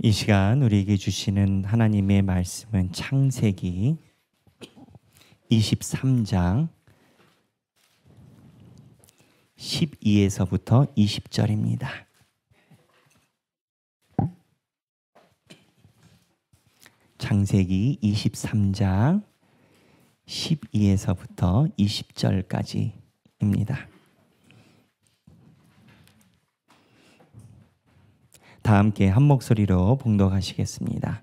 이 시간 우리에게 주시는 하나님의 말씀은 창세기 23장 12에서부터 20절입니다. 창세기 23장 12에서부터 20절까지입니다. 다 함께 한 목소리로 봉독하시겠습니다.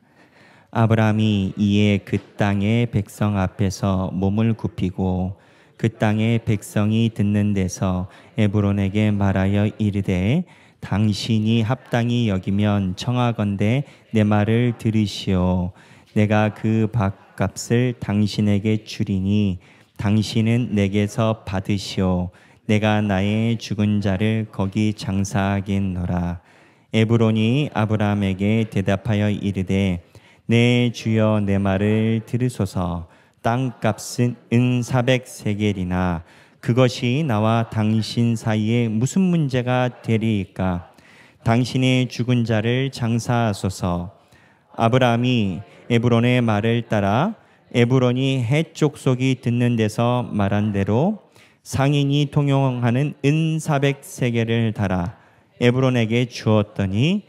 아브라함이 이에 그 땅의 백성 앞에서 몸을 굽히고 그 땅의 백성이 듣는 데서 에브론에게 말하여 이르되 당신이 합당히 여기면 청하건대 내 말을 들으시오. 내가 그 밭값을 당신에게 주리니 당신은 내게서 받으시오. 내가 나의 죽은 자를 거기 장사하겠노라. 에브론이 아브라함에게 대답하여 이르되 내 주여 내 말을 들으소서. 땅값은 은 400세겔이나 그것이 나와 당신 사이에 무슨 문제가 되리이까? 당신의 죽은 자를 장사하소서. 아브라함이 에브론의 말을 따라 에브론이 헷 족속이 듣는 데서 말한 대로 상인이 통용하는 은 400세겔을 달아 에브론에게 주었더니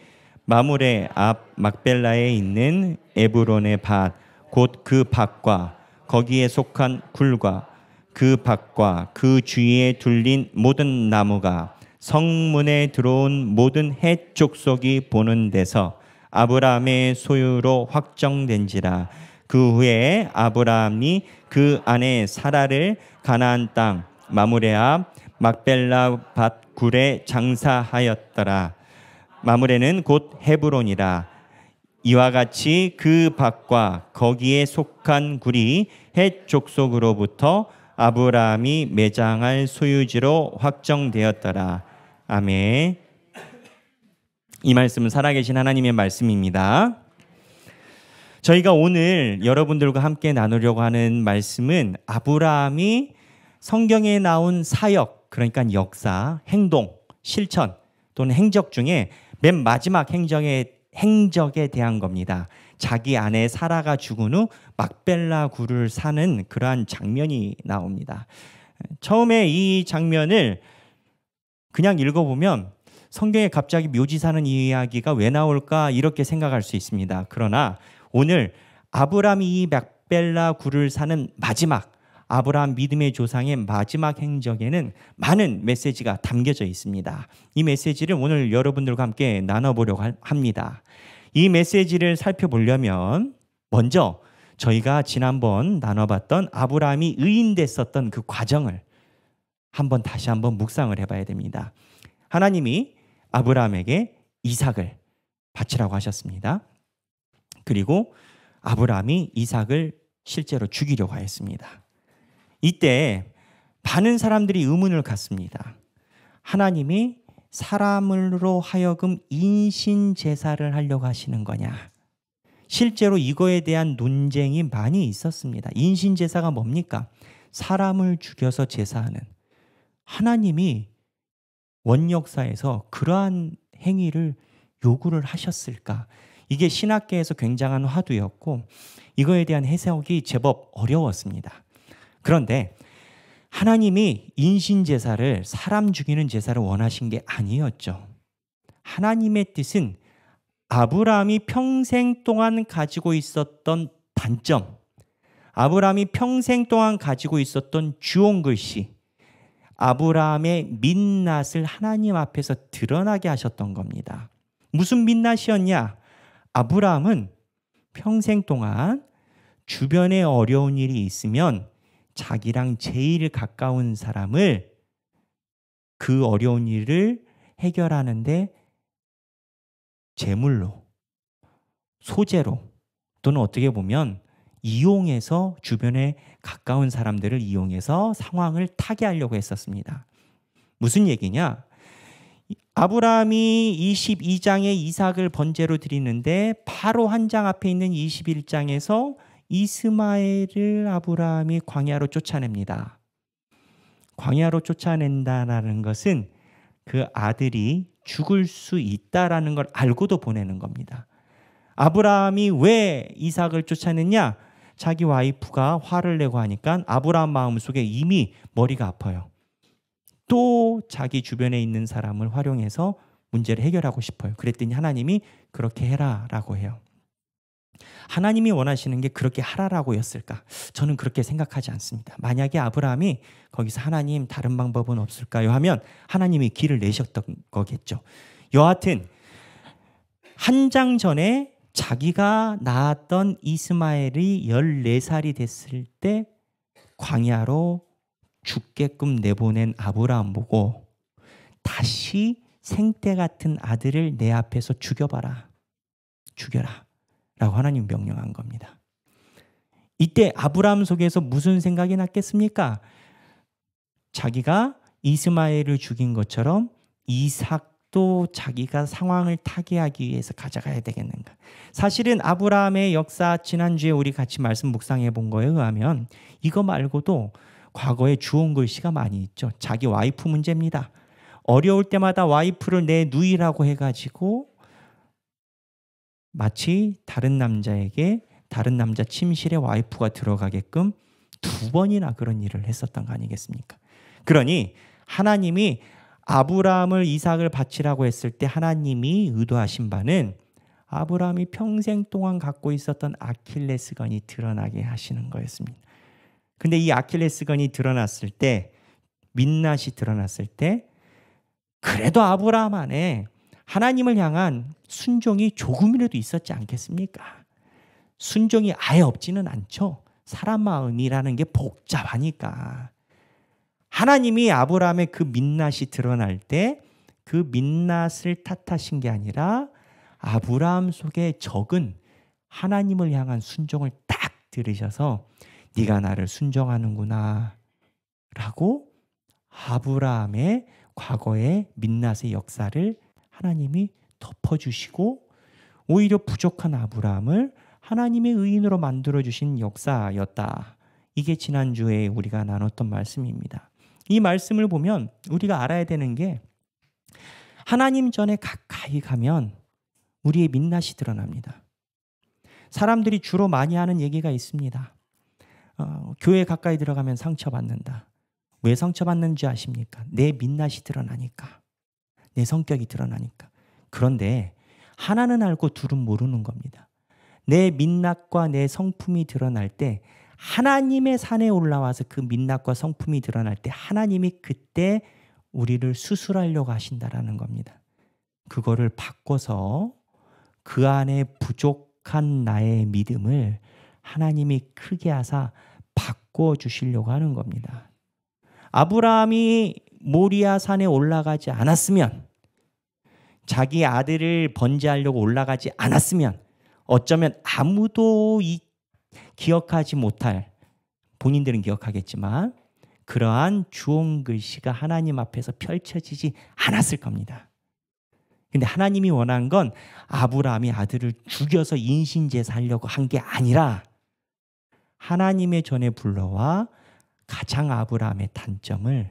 마므레 앞 막벨라에 있는 에브론의 밭 곧 그 밭과 거기에 속한 굴과 그 밭과 그 주위에 둘린 모든 나무가 성문에 들어온 모든 헷 족속이 보는 데서 아브라함의 소유로 확정된지라. 그 후에 아브라함이 그 아내 사라를 가나안 땅 마므레 앞 막벨라 밭 굴에 장사하였더라. 마므레는 곧 헤브론이라. 이와 같이 그 밭과 거기에 속한 굴이 헷 족속으로부터 아브라함이 매장할 소유지로 확정되었더라. 아멘. 이 말씀은 살아계신 하나님의 말씀입니다. 저희가 오늘 여러분들과 함께 나누려고 하는 말씀은 아브라함이 성경에 나온 사역, 그러니까 역사, 행동, 실천 또는 행적 중에 맨 마지막 행적에 대한 겁니다. 자기 아내 사라가 죽은 후 막벨라 굴을 사는 그러한 장면이 나옵니다. 처음에 이 장면을 그냥 읽어보면 성경에 갑자기 묘지 사는 이야기가 왜 나올까 이렇게 생각할 수 있습니다. 그러나 오늘 아브라함이 이 막벨라 굴을 사는 마지막 아브라함 믿음의 조상의 마지막 행적에는 많은 메시지가 담겨져 있습니다. 이 메시지를 오늘 여러분들과 함께 나눠보려고 합니다. 이 메시지를 살펴보려면 먼저 저희가 지난번 나눠봤던 아브라함이 의인됐었던 그 과정을 다시 한번 묵상을 해봐야 됩니다. 하나님이 아브라함에게 이삭을 바치라고 하셨습니다. 그리고 아브라함이 이삭을 실제로 죽이려고 하였습니다. 이때 많은 사람들이 의문을 갖습니다. 하나님이 사람으로 하여금 인신 제사를 하려고 하시는 거냐? 실제로 이거에 대한 논쟁이 많이 있었습니다. 인신 제사가 뭡니까? 사람을 죽여서 제사하는. 하나님이 원역사에서 그러한 행위를 요구를 하셨을까? 이게 신학계에서 굉장한 화두였고 이거에 대한 해석이 제법 어려웠습니다. 그런데 하나님이 인신제사를 사람 죽이는 제사를 원하신 게 아니었죠. 하나님의 뜻은 아브라함이 평생 동안 가지고 있었던 단점, 아브라함이 평생 동안 가지고 있었던 주홍글씨, 아브라함의 민낯을 하나님 앞에서 드러나게 하셨던 겁니다. 무슨 민낯이었냐? 아브라함은 평생 동안 주변에 어려운 일이 있으면 자기랑 제일 가까운 사람을 그 어려운 일을 해결하는데 제물로, 소재로 또는 어떻게 보면 이용해서 주변에 가까운 사람들을 이용해서 상황을 타게 하려고 했었습니다. 무슨 얘기냐? 아브라함이 22장에 이삭을 번제로 드리는데 바로 한 장 앞에 있는 21장에서 이스마엘을 아브라함이 광야로 쫓아냅니다. 광야로 쫓아낸다는 것은 그 아들이 죽을 수 있다라는 걸 알고도 보내는 겁니다. 아브라함이 왜 이삭을 쫓아냈냐? 자기 와이프가 화를 내고 하니까 아브라함 마음속에 이미 머리가 아파요. 또 자기 주변에 있는 사람을 활용해서 문제를 해결하고 싶어요. 그랬더니 하나님이 그렇게 해라라고 해요. 하나님이 원하시는 게 그렇게 하라라고 였을까? 저는 그렇게 생각하지 않습니다. 만약에 아브라함이 거기서 하나님 다른 방법은 없을까요? 하면 하나님이 길을 내셨던 거겠죠. 여하튼 한 장 전에 자기가 낳았던 이스마엘이 14살이 됐을 때 광야로 죽게끔 내보낸 아브라함 보고 다시 생때 같은 아들을 내 앞에서 죽여봐라. 죽여라. 라고 하나님 명령한 겁니다. 이때 아브라함 속에서 무슨 생각이 났겠습니까? 자기가 이스마엘을 죽인 것처럼 이삭도 자기가 상황을 타개하기 위해서 가져가야 되겠는가. 사실은 아브라함의 역사 지난주에 우리 같이 말씀 묵상해 본 거에 의하면 이거 말고도 과거에 주온 글씨가 많이 있죠. 자기 와이프 문제입니다. 어려울 때마다 와이프를 내 누이라고 해가지고 마치 다른 남자에게 다른 남자 침실에 와이프가 들어가게끔 2번이나 그런 일을 했었던 거 아니겠습니까? 그러니 하나님이 아브라함을 이삭을 바치라고 했을 때 하나님이 의도하신 바는 아브라함이 평생 동안 갖고 있었던 아킬레스건이 드러나게 하시는 거였습니다. 근데 이 아킬레스건이 드러났을 때, 민낯이 드러났을 때 그래도 아브라함 안에 하나님을 향한 순종이 조금이라도 있었지 않겠습니까? 순종이 아예 없지는 않죠. 사람 마음이라는 게 복잡하니까. 하나님이 아브라함의 그 민낯이 드러날 때 그 민낯을 탓하신 게 아니라 아브라함 속에 적은 하나님을 향한 순종을 딱 들으셔서 네가 나를 순종하는구나 라고 아브라함의 과거의 민낯의 역사를 하나님이 덮어주시고 오히려 부족한 아브라함을 하나님의 의인으로 만들어주신 역사였다. 이게 지난주에 우리가 나눴던 말씀입니다. 이 말씀을 보면 우리가 알아야 되는 게 하나님 전에 가까이 가면 우리의 민낯이 드러납니다. 사람들이 주로 많이 하는 얘기가 있습니다. 교회 가까이 들어가면 상처받는다. 왜 상처받는지 아십니까? 내 민낯이 드러나니까. 내 성격이 드러나니까. 그런데 하나는 알고 둘은 모르는 겁니다. 내 민낯과 내 성품이 드러날 때 하나님의 산에 올라와서 그 민낯과 성품이 드러날 때 하나님이 그때 우리를 수술하려고 하신다라는 겁니다. 그거를 바꿔서 그 안에 부족한 나의 믿음을 하나님이 크게 하사 바꿔주시려고 하는 겁니다. 아브라함이 모리아 산에 올라가지 않았으면, 자기 아들을 번제하려고 올라가지 않았으면 어쩌면 아무도 기억하지 못할, 본인들은 기억하겠지만 그러한 주온 글씨가 하나님 앞에서 펼쳐지지 않았을 겁니다. 근데 하나님이 원한 건 아브라함이 아들을 죽여서 인신제사 하려고 한 게 아니라 하나님의 전에 불러와 가장 아브라함의 단점을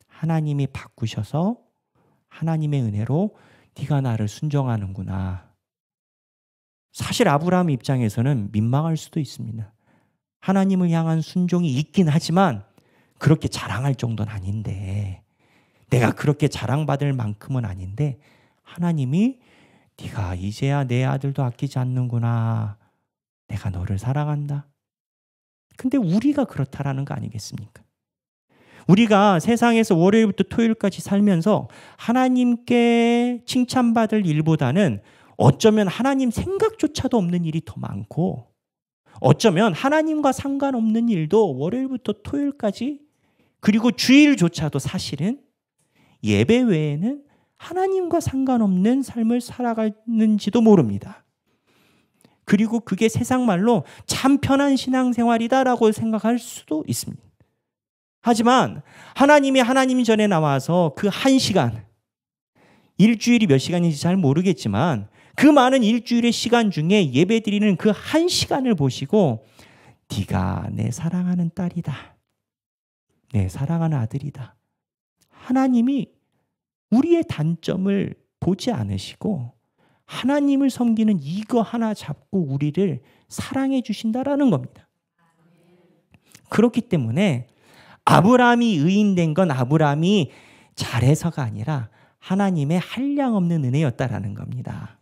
하나님이 바꾸셔서 하나님의 은혜로 네가 나를 순종하는구나. 사실 아브라함 입장에서는 민망할 수도 있습니다. 하나님을 향한 순종이 있긴 하지만 그렇게 자랑할 정도는 아닌데, 내가 그렇게 자랑받을 만큼은 아닌데 하나님이 네가 이제야 내 아들도 아끼지 않는구나. 내가 너를 사랑한다. 근데 우리가 그렇다라는 거 아니겠습니까? 우리가 세상에서 월요일부터 토요일까지 살면서 하나님께 칭찬받을 일보다는 어쩌면 하나님 생각조차도 없는 일이 더 많고, 어쩌면 하나님과 상관없는 일도 월요일부터 토요일까지, 그리고 주일조차도 사실은 예배 외에는 하나님과 상관없는 삶을 살아가는지도 모릅니다. 그리고 그게 세상 말로 참 편한 신앙생활이다라고 생각할 수도 있습니다. 하지만 하나님이 하나님 전에 나와서 그 1시간, 일주일이 몇 시간인지 잘 모르겠지만 그 많은 일주일의 시간 중에 예배드리는 그 1시간을 보시고 네가 내 사랑하는 딸이다. 내 사랑하는 아들이다. 하나님이 우리의 단점을 보지 않으시고 하나님을 섬기는 이거 하나 잡고 우리를 사랑해 주신다라는 겁니다. 그렇기 때문에 아브라함이 의인된 건 아브라함이 잘해서가 아니라 하나님의 한량없는 은혜였다라는 겁니다.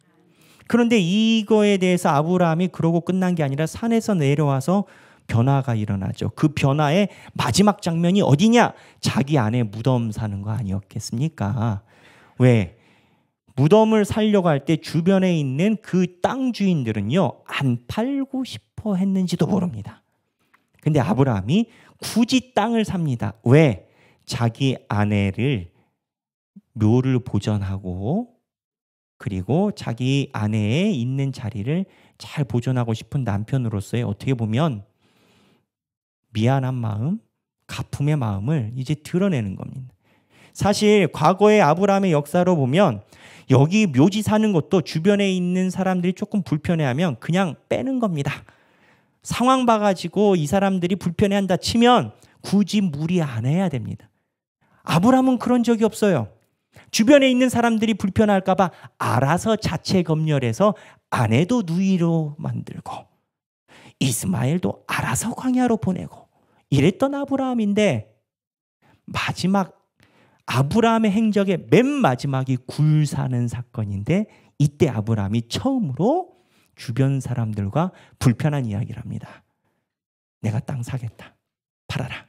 그런데 이거에 대해서 아브라함이 그러고 끝난 게 아니라 산에서 내려와서 변화가 일어나죠. 그 변화의 마지막 장면이 어디냐? 자기 아내 무덤 사는 거 아니었겠습니까? 왜? 무덤을 살려고 할 때 주변에 있는 그 땅 주인들은요, 안 팔고 싶어 했는지도 모릅니다. 근데 아브라함이 굳이 땅을 삽니다. 왜? 자기 아내를 묘를 보존하고 그리고 자기 아내의 있는 자리를 잘 보존하고 싶은 남편으로서의 어떻게 보면 미안한 마음, 가품의 마음을 이제 드러내는 겁니다. 사실 과거의 아브라함의 역사로 보면 여기 묘지 사는 것도 주변에 있는 사람들이 조금 불편해하면 그냥 빼는 겁니다. 상황 봐가지고 이 사람들이 불편해한다 치면 굳이 무리 안 해야 됩니다. 아브라함은 그런 적이 없어요. 주변에 있는 사람들이 불편할까 봐 알아서 자체 검열해서 아내도 누이로 만들고 이스마엘도 알아서 광야로 보내고 이랬던 아브라함인데 마지막 아브라함의 행적의 맨 마지막이 굴 사는 사건인데 이때 아브라함이 처음으로 주변 사람들과 불편한 이야기를 합니다. 내가 땅 사겠다. 팔아라.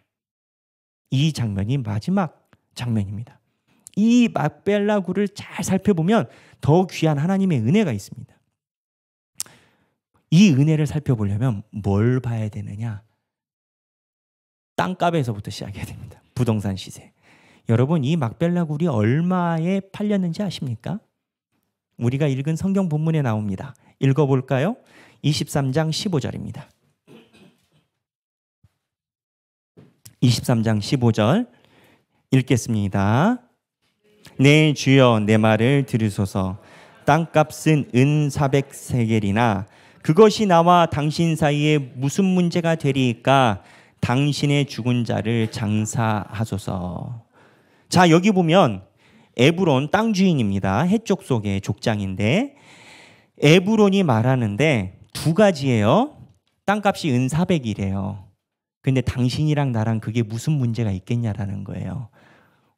이 장면이 마지막 장면입니다. 이 막벨라 굴을 잘 살펴보면 더 귀한 하나님의 은혜가 있습니다. 이 은혜를 살펴보려면 뭘 봐야 되느냐? 땅값에서부터 시작해야 됩니다. 부동산 시세. 여러분, 이 막벨라 굴이 얼마에 팔렸는지 아십니까? 우리가 읽은 성경 본문에 나옵니다. 읽어볼까요? 23장 15절입니다. 23장 15절 읽겠습니다. 네, 주여, 내 말을 들으소서. 땅값은 은 400세겔이나 그것이 나와 당신 사이에 무슨 문제가 되리까? 당신의 죽은 자를 장사하소서. 자, 여기 보면 에브론 땅 주인입니다. 해쪽 속의 족장인데 에브론이 말하는데 두 가지예요. 땅값이 은 400이래요. 근데 당신이랑 나랑 그게 무슨 문제가 있겠냐라는 거예요.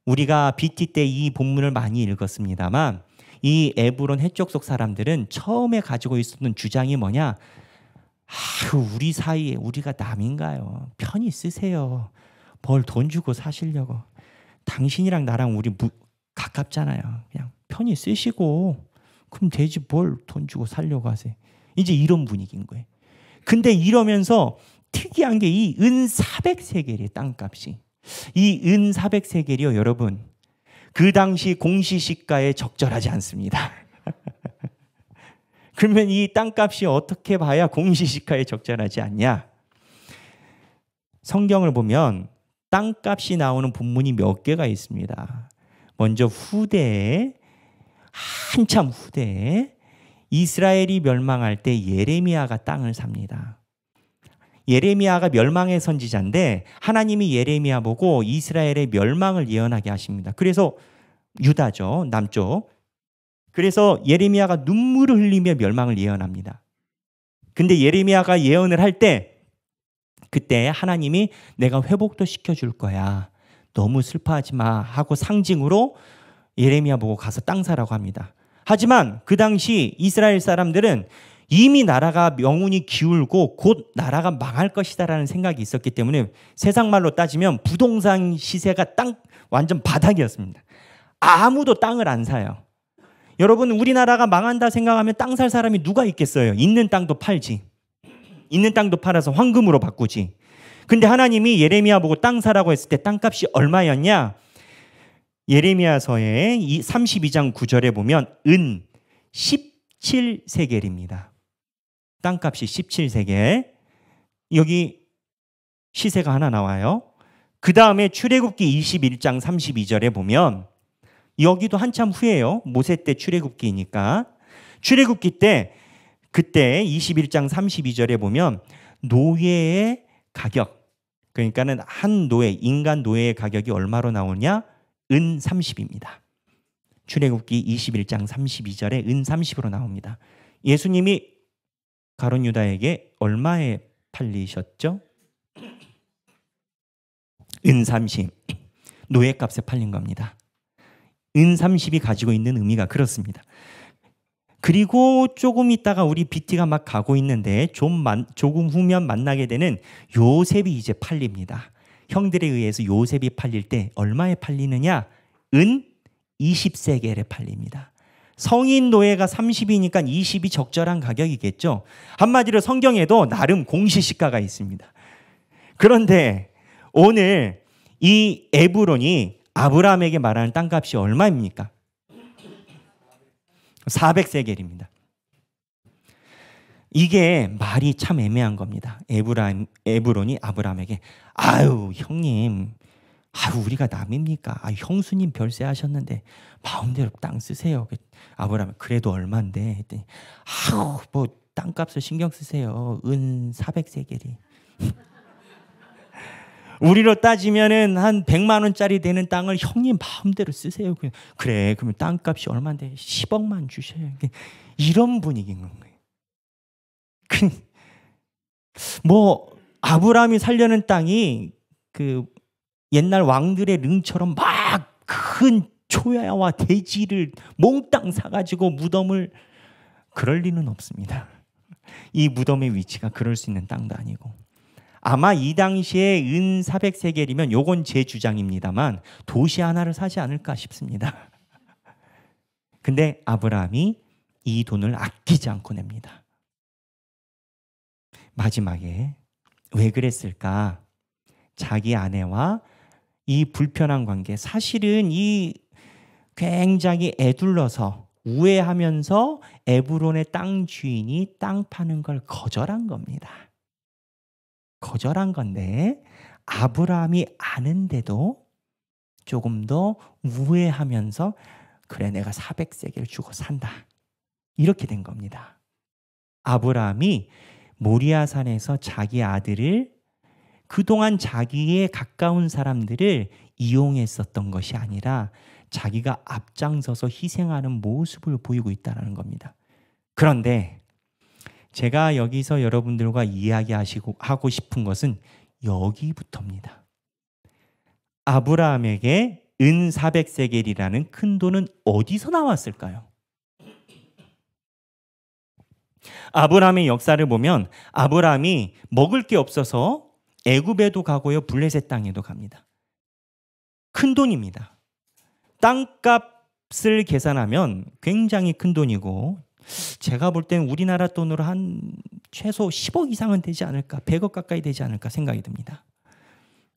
우리가 BT 때 이 본문을 많이 읽었습니다만 이 에브론 해쪽 속 사람들은 처음에 가지고 있었던 주장이 뭐냐? 우리 사이에 우리가 남인가요? 편히 쓰세요. 뭘 돈 주고 사시려고. 당신이랑 나랑 우리 가깝잖아요. 그냥 편히 쓰시고 그럼 되지 뭘 돈 주고 살려고 하세요. 이제 이런 분위기인 거예요. 근데 이러면서 특이한 게 이 은 400세겔이에요. 땅값이. 이 은 400세겔이요. 여러분. 그 당시 공시시가에 적절하지 않습니다. 그러면 이 땅값이 어떻게 봐야 공시시가에 적절하지 않냐? 성경을 보면 땅값이 나오는 본문이 몇 개가 있습니다. 먼저 후대에, 한참 후대에 이스라엘이 멸망할 때 예레미야가 땅을 삽니다. 예레미야가 멸망의 선지자인데 하나님이 예레미야 보고 이스라엘의 멸망을 예언하게 하십니다. 그래서 유다죠, 남쪽. 그래서 예레미야가 눈물을 흘리며 멸망을 예언합니다. 근데 예레미야가 예언을 할 때 그때 하나님이 내가 회복도 시켜줄 거야. 너무 슬퍼하지 마 하고 상징으로 예레미야 보고 가서 땅 사라고 합니다. 하지만 그 당시 이스라엘 사람들은 이미 나라가 명운이 기울고 곧 나라가 망할 것이다라는 생각이 있었기 때문에 세상 말로 따지면 부동산 시세가 땅 완전 바닥이었습니다. 아무도 땅을 안 사요. 여러분, 우리나라가 망한다 생각하면 땅 살 사람이 누가 있겠어요? 있는 땅도 팔지. 있는 땅도 팔아서 황금으로 바꾸지. 근데 하나님이 예레미야 보고 땅 사라고 했을 때 땅값이 얼마였냐? 예레미야서의 32장 9절에 보면 은 17세겔입니다. 땅값이 17세겔. 여기 시세가 하나 나와요. 그 다음에 출애굽기 21장 32절에 보면 여기도 한참 후에요. 모세 때 출애굽기니까. 출애굽기 때 그때 21장 32절에 보면 노예의 가격, 그러니까는 한 노예, 인간 노예의 가격이 얼마로 나오냐? 은 30입니다. 출애굽기 21장 32절에 은 30으로 나옵니다. 예수님이 가룟 유다에게 얼마에 팔리셨죠? 은 30. 노예값에 팔린 겁니다. 은 30이 가지고 있는 의미가 그렇습니다. 그리고 조금 있다가 우리 BT가 막 가고 있는데 조금 후면 만나게 되는 요셉이 이제 팔립니다. 형들에 의해서 요셉이 팔릴 때 얼마에 팔리느냐? 은 20세겔에 팔립니다. 성인 노예가 30이니까 20이 적절한 가격이겠죠. 한마디로 성경에도 나름 공시시가가 있습니다. 그런데 오늘 이 에브론이 아브라함에게 말하는 땅값이 얼마입니까? 400세겔입니다. 이게 말이 참 애매한 겁니다. 에브론이 아브라함에게 아유 형님, 아유 우리가 남입니까? 아유, 형수님 별세하셨는데 마음대로 땅 쓰세요. 아브라함이 그래도 얼만데 했더니 아유 뭐 땅값을 신경 쓰세요. 은 400세겔이. 우리로 따지면은 한 100만 원짜리 되는 땅을 형님 마음대로 쓰세요. 그래 그러면 땅값이 얼마인데 10억만 주셔요. 이런 분위기인 거예요. 뭐 아브라함이 살려는 땅이 그 옛날 왕들의 릉처럼 막 큰 초야와 대지를 몽땅 사가지고 무덤을, 그럴 리는 없습니다. 이 무덤의 위치가 그럴 수 있는 땅도 아니고, 아마 이 당시에 은 400세겔이면 요건 제 주장입니다만 도시 하나를 사지 않을까 싶습니다. 근데 아브라함이 이 돈을 아끼지 않고 냅니다. 마지막에 왜 그랬을까? 자기 아내와 이 불편한 관계, 사실은 이 굉장히 애둘러서 우애하면서 에브론의 땅 주인이 땅 파는 걸 거절한 겁니다. 거절한 건데 아브라함이 아는데도 조금 더 우애하면서 그래 내가 400세겔 주고 산다, 이렇게 된 겁니다. 아브라함이 모리아산에서 자기 아들을, 그동안 자기의 가까운 사람들을 이용했었던 것이 아니라 자기가 앞장서서 희생하는 모습을 보이고 있다는 겁니다. 그런데 제가 여기서 여러분들과 하고 싶은 것은 여기부터입니다. 아브라함에게 은 400세겔이라는 큰 돈은 어디서 나왔을까요? 아브라함의 역사를 보면 아브라함이 먹을 게 없어서 애굽에도 가고요, 블레셋 땅에도 갑니다. 큰 돈입니다. 땅값을 계산하면 굉장히 큰 돈이고, 제가 볼 때는 우리나라 돈으로 한 최소 10억 이상은 되지 않을까, 100억 가까이 되지 않을까 생각이 듭니다.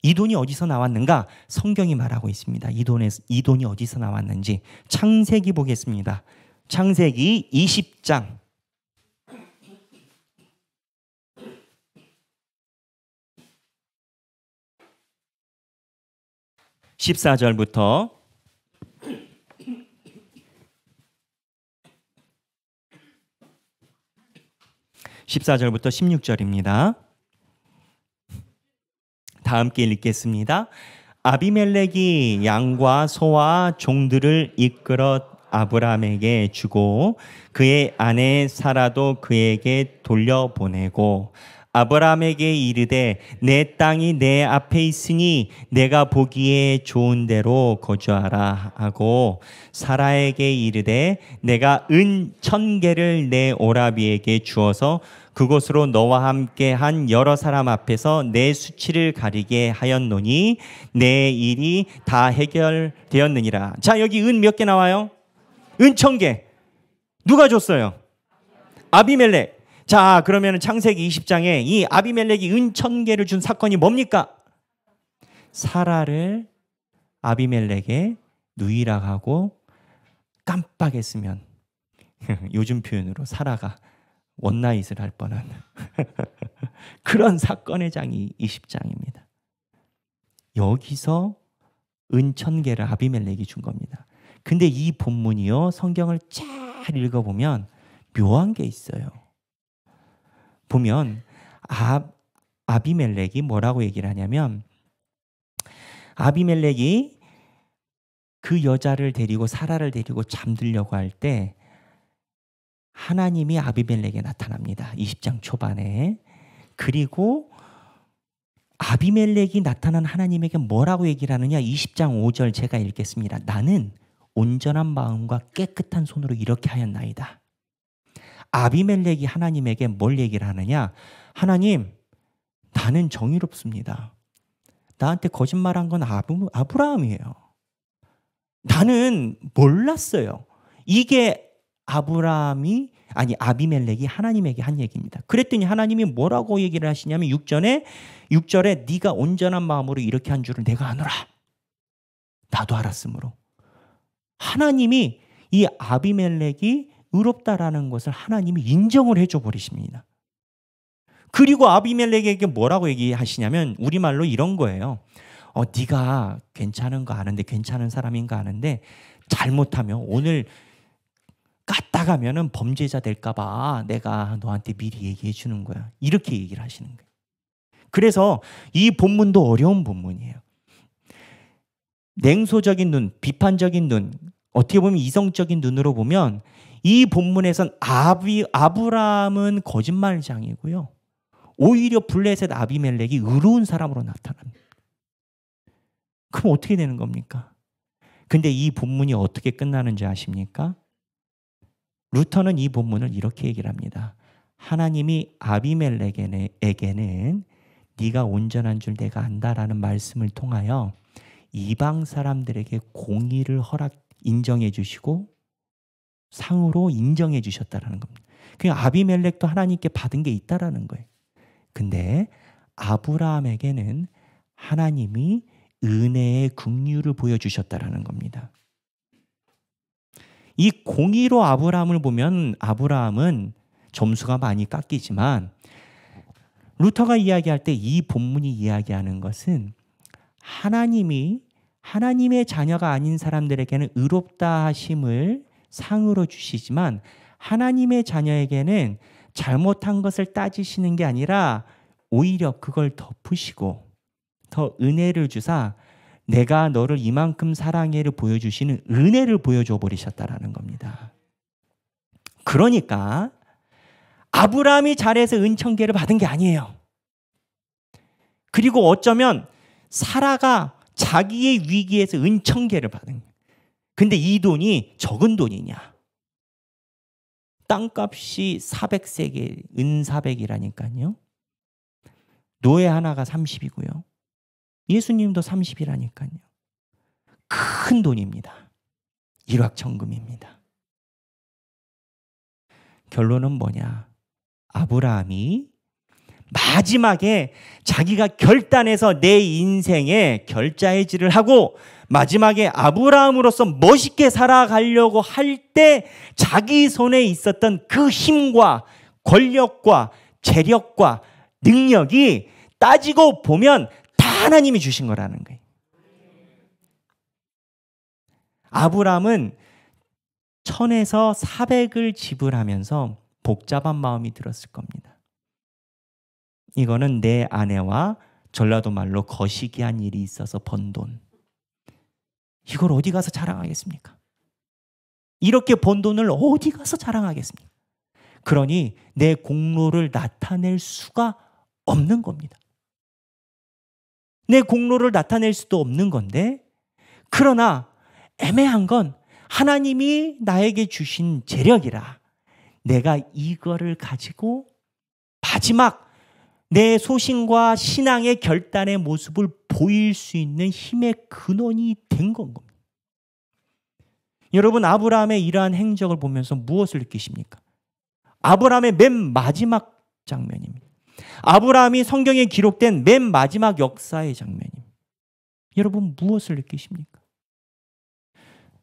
이 돈이 어디서 나왔는가? 성경이 말하고 있습니다. 이 돈이 어디서 나왔는지 창세기 보겠습니다. 창세기 20장 14절부터 16절입니다. 다 함께 읽겠습니다. 아비멜렉이 양과 소와 종들을 이끌어 아브라함에게 주고 그의 아내 사라도 그에게 돌려보내고 아브라함에게 이르되 내 땅이 내 앞에 있으니 내가 보기에 좋은 대로 거주하라 하고 사라에게 이르되 내가 은 1000개를 내 오라비에게 주어서 그곳으로 너와 함께 한 여러 사람 앞에서 내 수치를 가리게 하였노니 내 일이 다 해결되었느니라. 자, 여기 은 몇 개 나와요? 은 1000개. 누가 줬어요? 아비멜렉. 자, 그러면 창세기 20장에 이 아비멜렉이 은 1000개를 준 사건이 뭡니까? 사라를 아비멜렉의 누이라고 깜빡했으면 요즘 표현으로 사라가 원나잇을 할 뻔한 그런 사건의 장이 20장입니다. 여기서 은 1000개를 아비멜렉이 준 겁니다. 근데 이 본문이요, 성경을 잘 읽어보면 묘한 게 있어요. 보면 아비멜렉이 뭐라고 얘기를 하냐면, 아비멜렉이 그 여자를 데리고 사라를 데리고 잠들려고 할 때 하나님이 아비멜렉에 나타납니다. 20장 초반에. 그리고 아비멜렉이 나타난 하나님에게 뭐라고 얘기를 하느냐? 20장 5절 제가 읽겠습니다. 나는 온전한 마음과 깨끗한 손으로 이렇게 하였나이다. 아비멜렉이 하나님에게 뭘 얘기를 하느냐? 하나님, 나는 정의롭습니다. 나한테 거짓말한 건 아브라함이에요. 나는 몰랐어요. 이게 아비멜렉이 하나님에게 한 얘기입니다. 그랬더니 하나님이 뭐라고 얘기를 하시냐면 6절에 네가 온전한 마음으로 이렇게 한 줄을 내가 아노라. 나도 알았으므로. 하나님이 이 아비멜렉이 의롭다라는 것을 하나님이 인정을 해줘 버리십니다. 그리고 아비멜렉에게 뭐라고 얘기하시냐면 우리말로 이런 거예요. 네가 괜찮은 거 아는데 괜찮은 사람인 거 아는데 잘못하면 오늘 까딱하면은 범죄자 될까 봐 내가 너한테 미리 얘기해 주는 거야. 이렇게 얘기를 하시는 거예요. 그래서 이 본문도 어려운 본문이에요. 냉소적인 눈, 비판적인 눈, 어떻게 보면 이성적인 눈으로 보면 이 본문에선 아브라함은 거짓말장이고요. 오히려 블레셋 아비멜렉이 의로운 사람으로 나타납니다. 그럼 어떻게 되는 겁니까? 근데 이 본문이 어떻게 끝나는지 아십니까? 루터는 이 본문을 이렇게 얘기를 합니다. 하나님이 아비멜렉에게는 네가 온전한 줄 내가 안다라는 말씀을 통하여 이방 사람들에게 공의를 인정해 주시고 상으로 인정해 주셨다라는 겁니다. 그러니까 아비멜렉도 하나님께 받은 게 있다라는 거예요. 근데 아브라함에게는 하나님이 은혜의 긍휼을 보여주셨다라는 겁니다. 이 공의로 아브라함을 보면 아브라함은 점수가 많이 깎이지만 루터가 이야기할 때 이 본문이 이야기하는 것은 하나님이 하나님의 자녀가 아닌 사람들에게는 의롭다 하심을 상으로 주시지만 하나님의 자녀에게는 잘못한 것을 따지시는 게 아니라 오히려 그걸 덮으시고 더 은혜를 주사 내가 너를 이만큼 사랑해를 보여주시는 은혜를 보여줘 버리셨다라는 겁니다. 그러니까 아브라함이 잘해서 은천계를 받은 게 아니에요. 그리고 어쩌면 사라가 자기의 위기에서 은천계를 받은 거예요. 근데 이 돈이 적은 돈이냐? 땅값이 400세겔, 은 400이라니까요. 노예 하나가 30이고요. 예수님도 30이라니까요. 큰 돈입니다. 일확천금입니다. 결론은 뭐냐? 아브라함이 마지막에 자기가 결단해서 내 인생에 결자해지를 하고 마지막에 아브라함으로서 멋있게 살아가려고 할 때 자기 손에 있었던 그 힘과 권력과 재력과 능력이 따지고 보면 다 하나님이 주신 거라는 거예요. 아브라함은 1000에서 400을 지불하면서 복잡한 마음이 들었을 겁니다. 이거는 내 아내와 전라도 말로 거시기한 일이 있어서 번 돈. 이걸 어디 가서 자랑하겠습니까? 이렇게 번 돈을 어디 가서 자랑하겠습니까? 그러니 내 공로를 나타낼 수가 없는 겁니다. 내 공로를 나타낼 수도 없는 건데 그러나 애매한 건 하나님이 나에게 주신 재력이라 내가 이거를 가지고 마지막 내 소신과 신앙의 결단의 모습을 보일 수 있는 힘의 근원이 된 건 겁니다. 여러분 아브라함의 이러한 행적을 보면서 무엇을 느끼십니까? 아브라함의 맨 마지막 장면입니다. 아브라함이 성경에 기록된 맨 마지막 역사의 장면입니다. 여러분 무엇을 느끼십니까?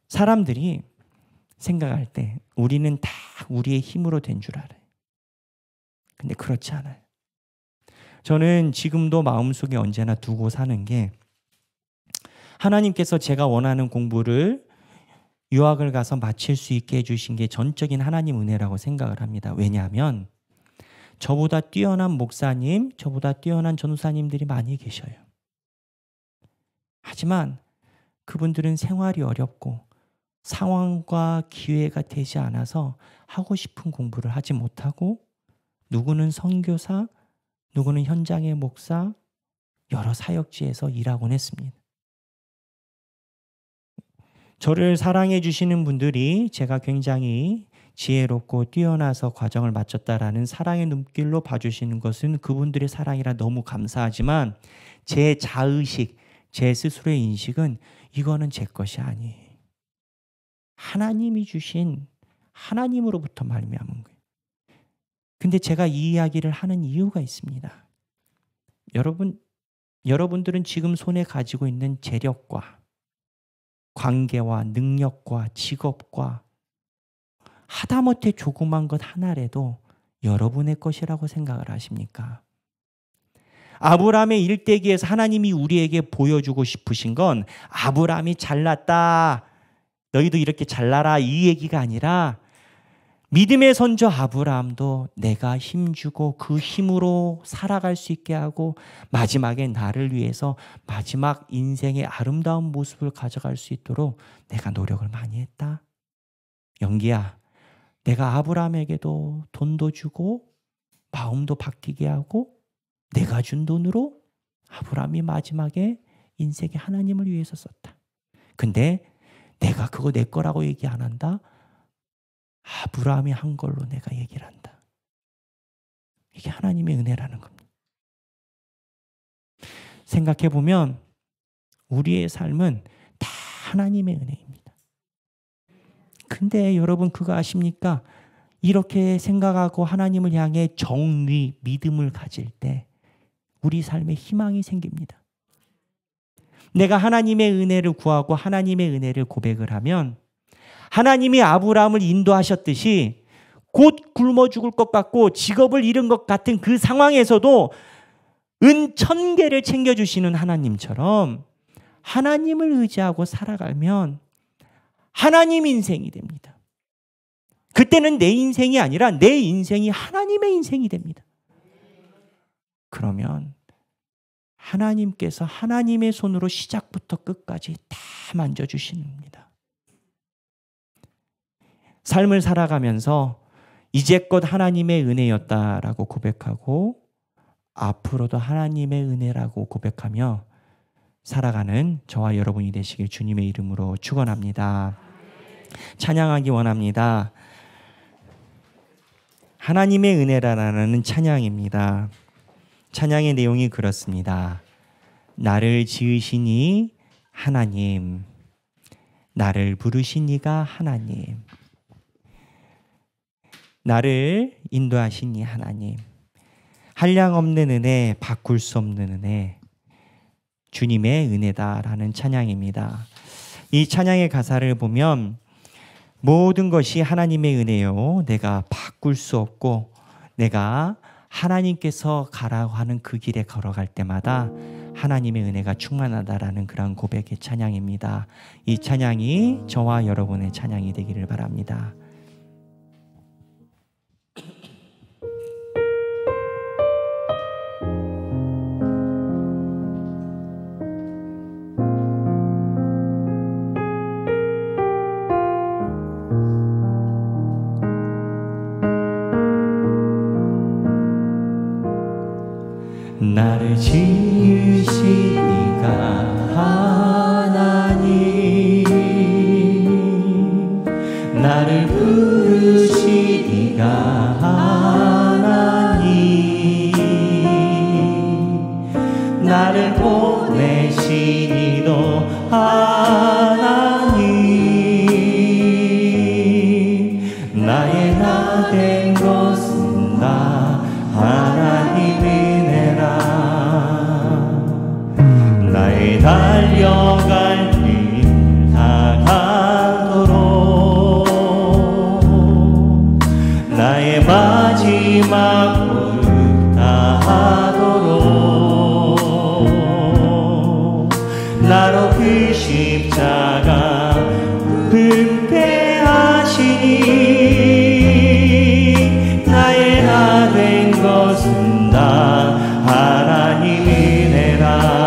사람들이 생각할 때 우리는 다 우리의 힘으로 된 줄 알아요. 근데 그렇지 않아요. 저는 지금도 마음속에 언제나 두고 사는 게 하나님께서 제가 원하는 공부를 유학을 가서 마칠 수 있게 해주신 게 전적인 하나님 은혜라고 생각을 합니다. 왜냐하면 저보다 뛰어난 목사님, 저보다 뛰어난 전도사님들이 많이 계셔요. 하지만 그분들은 생활이 어렵고 상황과 기회가 되지 않아서 하고 싶은 공부를 하지 못하고 누구는 선교사, 누구는 현장의 목사, 여러 사역지에서 일하곤 했습니다. 저를 사랑해 주시는 분들이 제가 굉장히 지혜롭고 뛰어나서 과정을 마쳤다라는 사랑의 눈길로 봐주시는 것은 그분들의 사랑이라 너무 감사하지만 제 자의식, 제 스스로의 인식은 이거는 제 것이 아니에요. 하나님이 주신 하나님으로부터 말미암은 거예요. 근데 제가 이 이야기를 하는 이유가 있습니다. 여러분들은 지금 손에 가지고 있는 재력과 관계와 능력과 직업과 하다못해 조그만 것 하나라도 여러분의 것이라고 생각을 하십니까? 아브라함의 일대기에서 하나님이 우리에게 보여주고 싶으신 건 아브라함이 잘났다, 너희도 이렇게 잘나라 이 얘기가 아니라 믿음의 선조 아브라함도 내가 힘주고 그 힘으로 살아갈 수 있게 하고 마지막에 나를 위해서 마지막 인생의 아름다운 모습을 가져갈 수 있도록 내가 노력을 많이 했다. 영기야, 내가 아브라함에게도 돈도 주고 마음도 바뀌게 하고 내가 준 돈으로 아브라함이 마지막에 인생에 하나님을 위해서 썼다. 근데 내가 그거 내 거라고 얘기 안 한다. 아브라함이 한 걸로 내가 얘기를 한다. 이게 하나님의 은혜라는 겁니다. 생각해 보면 우리의 삶은 다 하나님의 은혜입니다. 근데 여러분 그거 아십니까? 이렇게 생각하고 하나님을 향해 정의, 믿음을 가질 때 우리 삶에 희망이 생깁니다. 내가 하나님의 은혜를 구하고 하나님의 은혜를 고백을 하면 하나님이 아브라함을 인도하셨듯이 곧 굶어 죽을 것 같고 직업을 잃은 것 같은 그 상황에서도 은 1000개를 챙겨주시는 하나님처럼 하나님을 의지하고 살아가면 하나님 인생이 됩니다. 그때는 내 인생이 아니라 내 인생이 하나님의 인생이 됩니다. 그러면 하나님께서 하나님의 손으로 시작부터 끝까지 다 만져주시는 겁니다. 삶을 살아가면서 이제껏 하나님의 은혜였다라고 고백하고 앞으로도 하나님의 은혜라고 고백하며 살아가는 저와 여러분이 되시길 주님의 이름으로 축원합니다. 찬양하기 원합니다. 하나님의 은혜라는 찬양입니다. 찬양의 내용이 그렇습니다. 나를 지으시니 하나님, 나를 부르시니가 하나님, 나를 인도하시니 하나님, 한량없는 은혜, 바꿀 수 없는 은혜, 주님의 은혜다라는 찬양입니다. 이 찬양의 가사를 보면 모든 것이 하나님의 은혜요, 내가 바꿀 수 없고 내가 하나님께서 가라고 하는 그 길에 걸어갈 때마다 하나님의 은혜가 충만하다라는 그런 고백의 찬양입니다. 이 찬양이 저와 여러분의 찬양이 되기를 바랍니다. 나를 지으신 이가 하나님, 나를 부르신 이가 하나님, 나를 보내신 이도 하나님, 나의 나 된 것은 다 하나님의 나의 달려갈 길 다가도록 나의 마지막 호흡 다하도록 나로 그 십자가 은폐하시니 나의 나 된 것은 다 하나님의 은혜라.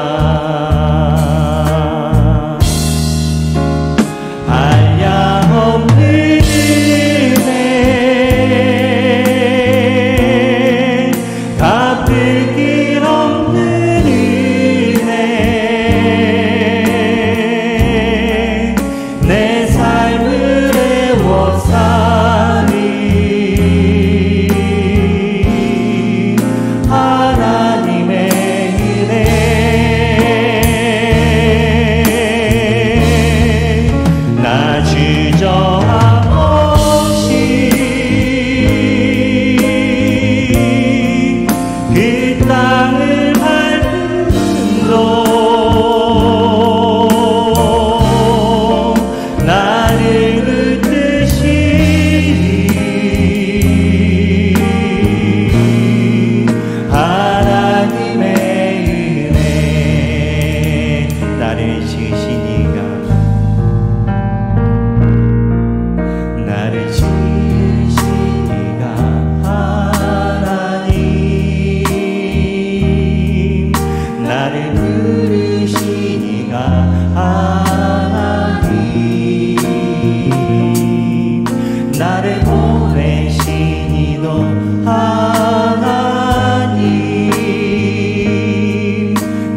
하나님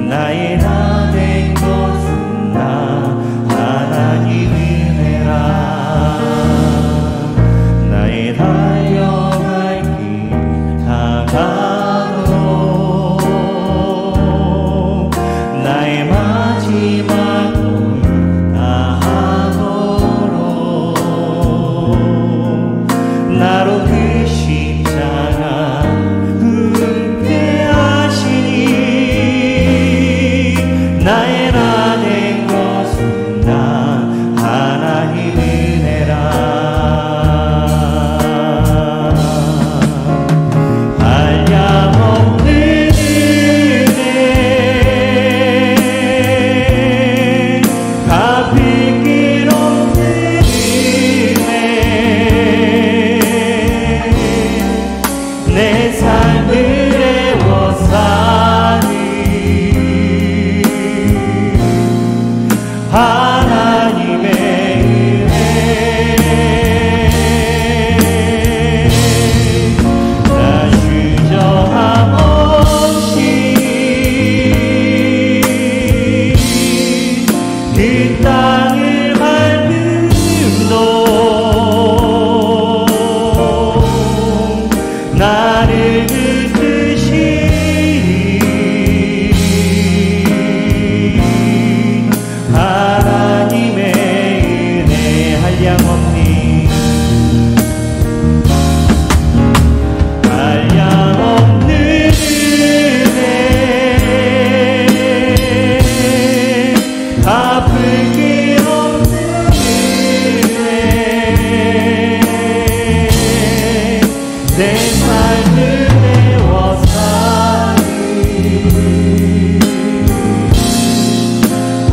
나의 나 된 것은 나 하나님 은혜라 나의 달려갈 길 다가도록 나의 마지막 꿈 다하도록 나로 그 십자가 은폐 하시니 나의 나 된 것은 나 하나님 은혜라 한량없는 은혜 갚을 길 없는 은혜 내 삶을 애워싸니 하나님의 은혜 나 주저함 없이 그 땅을 밟음도 나를 이끄시니 하나님의 은혜 한량없는 은혜 갚을 길 없는 은혜 내 삶을 애워싸니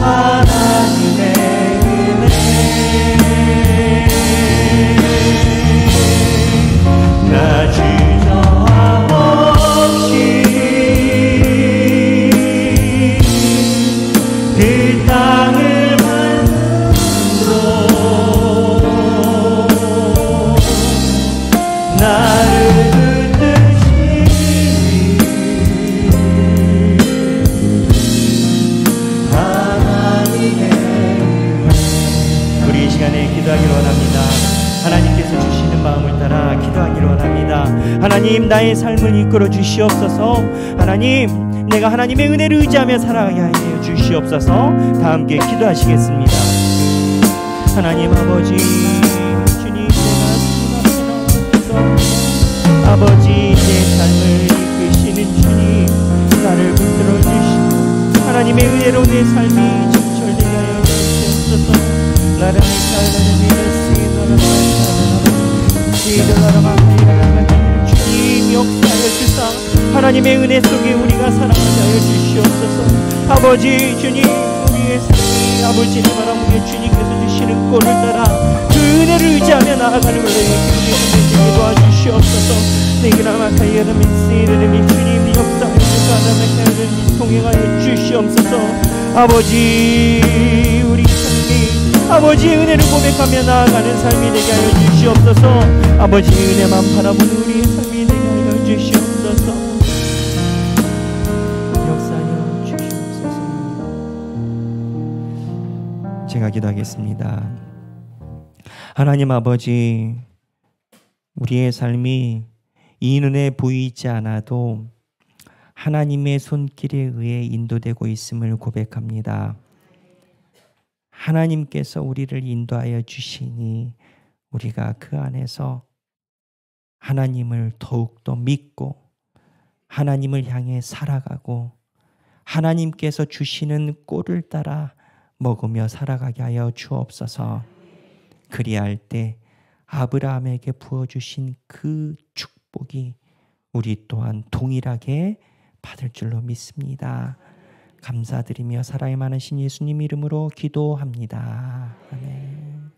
하나님의 은혜 나 주저함 없이 그 땅을 밟음도 나를 붙드시니 하나님의 우리 이 시간에 기도하기를 원합니다. 하나님께서 주시는 마음을 따라 기도하기를 원합니다. 하나님 나의 삶을 이끌어 주시옵소서. 하나님 내가 하나님의 은혜를 의지하며 살아가게 하여 주시옵소서. 다 함께 기도하시겠습니다. 하나님 아버지 주님 내가 아버지 내 삶을 이끄시는 주님 나를 붙들어 주시고 하나님의 은혜로 내 삶이 점철되게 하여 주시옵소서. 나를 주님 역사하여 주사 하나님의 은혜 속에 우리가 살아가게 하여 주시옵소서. 아버지 주님 우리의 삶이 아버지 내 바람 위에 주님께서 주시는 꼴을 따라 그 은혜를 의지하며 나아가는 것을 기쁘게 도와주시옵소서. 내그라마카이여름이 쓰이르름이 주님 역사하여 주사 나마카이여름이 통행하여 주시옵소서. 아버지 우리 삶이 아버지의 은혜를 고백하며 나아가는 삶이 되게 하여 주시옵소서. 아버지의 은혜만 바라보는 우리의 삶이 되게 하여 주시옵소서. 역사하여 주시옵소서. 제가 기도하겠습니다. 하나님 아버지 우리의 삶이 이 눈에 보이지 않아도 하나님의 손길에 의해 인도되고 있음을 고백합니다. 하나님께서 우리를 인도하여 주시니 우리가 그 안에서 하나님을 더욱더 믿고 하나님을 향해 살아가고 하나님께서 주시는 꼴을 따라 먹으며 살아가게 하여 주옵소서. 그리할 때 아브라함에게 부어주신 그 축복이 우리 또한 동일하게 받을 줄로 믿습니다. 감사드리며 사랑이 많으신 예수님 이름으로 기도합니다. 아멘.